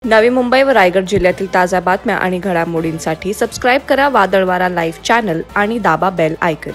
नवी मुंबई व रायगड जिल्ह्यातील ताज्या बातम्या आणि घडामोडींसाठी सबस्क्राईब करा वादळवारा लाईव्ह चॅनल आणि दाबा बेल आयकॉन।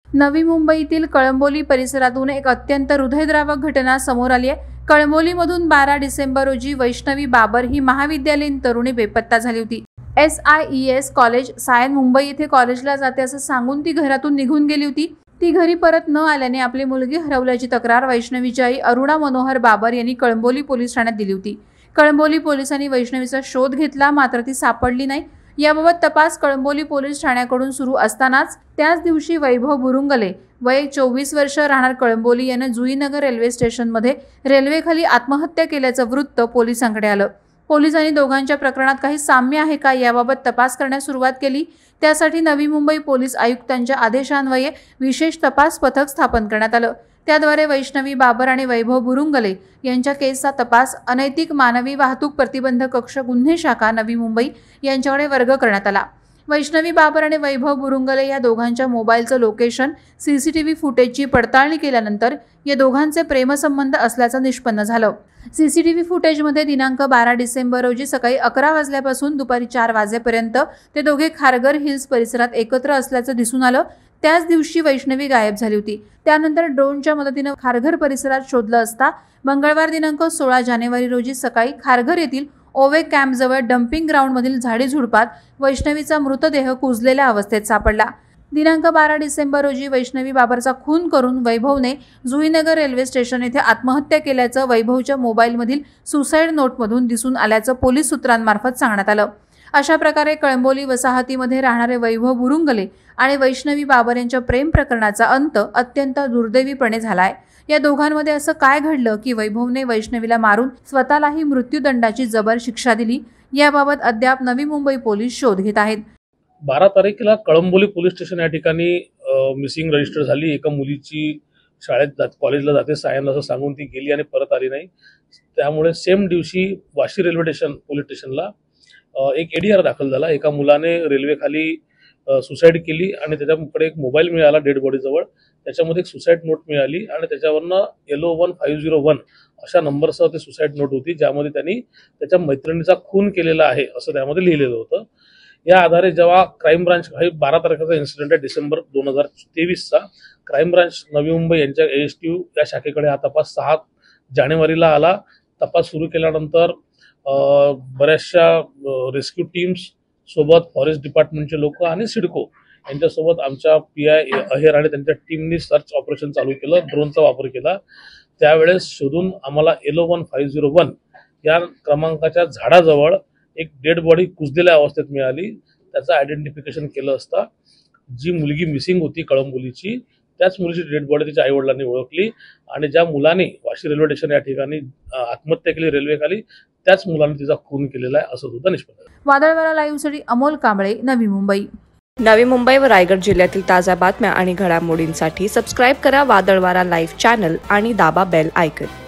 नवी मुंबईतील कळंबोली परिसरातून एक अत्यंत हृदयद्रावक घटना समोर आली आहे। कळंबोलीमधून 12 डिसेंबर रोजी वैष्णवी बाबर ही महाविद्यालयीन तरुणी बेपत्ता झाली होती। SIES कॉलेज सायन मुंबई येथे कॉलेजला जाते असं सांगून ती घरातून निघून गेली होती। ती घरी परत न आल्याने आपली मुलगी हरवल्याची तक्रार वैष्णवीची आई अरुणा मनोहर बाबर यांनी कळंबोली पोलीस ठाण्यात दिली होती। कळंबोली पोलिसांनी वैष्णवीचा शोध घेतला, मात्र ती सापडली नाही। याबाबत तपास कळंबोली पोलीस ठाण्याकडून सुरू असतानाच त्याच दिवशी वैभव बुरुंगले वय 24 वर्ष राहणार कळंबोली याने जुईनगर रेल्वे स्टेशनमध्ये रेल्वेखाली आत्महत्या केल्याचं वृत्त पोलिसांकडे आलं। पोलिसांनी दोघांच्या प्रकरणात काही साम्य आहे का याबाबत तपास करण्यास सुरुवात केली। त्यासाठी नवी मुंबई पोलीस आयुक्तांच्या आदेशान्वये विशेष तपास पथक स्थापन करण्यात आलं। त्याद्वारे वैष्णवी बाबर आणि वैभव बुरुंगले यांच्या केसचा तपास अनैतिक मानवी वाहतूक प्रतिबंधक कक्ष गुन्हे शाखा नवी मुंबई यांच्याकडे वर्ग करण्यात आला। वैष्णवी बाबर आणि वैभव बुरुंगले या दोघांच्या मोबाईलचं लोकेशन CCTV फुटेजची पडताळणी केल्यानंतर या दोघांचे प्रेमसंबंध असल्याचं निष्पन्न झालं। CCTV फुटेजमध्ये दिनांक 12 डिसेंबर रोजी सकाळी 11 वाजल्यापासून दुपारी 4 वाजेपर्यंत ते दोघे खारघर हिल्स परिसरात एकत्र असल्याचं दिसून आलं। त्याच दिवशी वैष्णवी गायब झाली होती। त्यानंतर ड्रोनच्या मदतीने खारघर परिसरात शोधलं असता मंगळवार दिनांक 16 जानेवारी रोजी सकाळी खारघर येथील ओवे कॅम्पजवळ डम्पिंग ग्राउंडमधील झाडीझुडपात वैष्णवीचा मृतदेह कुजलेल्या अवस्थेत सापडला। दिनांक 12 डिसेंबर रोजी वैष्णवी बाबरचा खून करून वैभवने जुईनगर रेल्वे स्टेशन येथे आत्महत्या केल्याचं वैभवच्या मोबाईलमधील सुसाईड नोटमधून दिसून आल्याचं पोलीस सूत्रांमार्फत सांगण्यात आलं। अशा प्रकारे कळंबोली वसाहतीमध्ये राहणारे वैभव बुरुंगले आणि वैष्णवी बाबर यांच्या प्रेम प्रकरणाचा अंत अत्यंत दुर्दैवीपणे झालाय। या दोघांमध्ये असं काय घडलं की वैभवने वैष्णवीला मारून स्वतःलाही मृत्यूदंडाची जबर शिक्षा दिली, याबाबत अद्याप नवी मुंबई पोलीस शोध घेत आहेत। 12 तारखेला कळंबोली पोलीस स्टेशन या ठिकाणी मिसिंग रजिस्टर झाली। एका मुलीची शाळेत कॉलेजला जाते सायन असं सांगून ती गेली आणि परत आली नाही। त्यामुळे सेम दिवशी वाशी रेल्वे स्टेशन पोलीस स्टेशनला एक ADR दाखल झाला। एका मुलाने रेल्वेखाली सुसाईड केली आणि त्याच्याकडे एक मोबाईल मिळाला डेड बॉडी जवळ, त्याच्यामध्ये एक सुसाईड नोट मिळाली आणि त्याच्यावरनं LO1501 अशा नंबरसह ते सुसाईड नोट होती, ज्यामध्ये त्यांनी त्याच्या मैत्रिणीचा खून केलेला आहे असं त्यामध्ये लिहिलेलं होतं। या आधारे जेव्हा क्राईम ब्रांच, 12 तारखेचा इन्सिडेंट आहे डिसेंबर 2023चा, क्राईम ब्रांच नवी मुंबई यांच्या ASTU या शाखेकडे हा तपास 6 जानेवारीला आला। तपास सुरू केल्यानंतर बऱ्याचशा रेस्क्यू टीम्स सोबत फॉरेस्ट डिपार्टमेंटचे लोक आणि सिडको यांच्यासोबत आमच्या PI अहेर आणि त्यांच्या टीमनी सर्च ऑपरेशन चालू केलं, ड्रोनचा वापर केला। त्यावेळेस शोधून आम्हाला LO1501 या क्रमांकाच्या झाडाजवळ एक डेड बॉडी कुजलेल्या अवस्थेत मिळाली। त्याचं आयडेंटिफिकेशन केलं असता जी मुलगी मिसिंग होती कळंबोलीची, त्याच मुलीची डेड बॉडी तिच्या आईवडिलांनी ओळखली आणि ज्या मुलाने वाशी रेल्वे स्टेशन या ठिकाणी आत्महत्या केली रेल्वेखाली, त्याच मुलाने तिचा खून केलेला आहे असं सुद्धा निष्पन्न झालं। वादळवारा लाईव्हसाठी अमोल कांबळे, नवी मुंबई। नवी मुंबई व रायगड जिल्ह्यातील ताज्या बातम्या आणि घडामोडींसाठी सबस्क्राईब करा वादळवारा लाईव्ह चॅनल आणि दाबा बेल आयकॉन।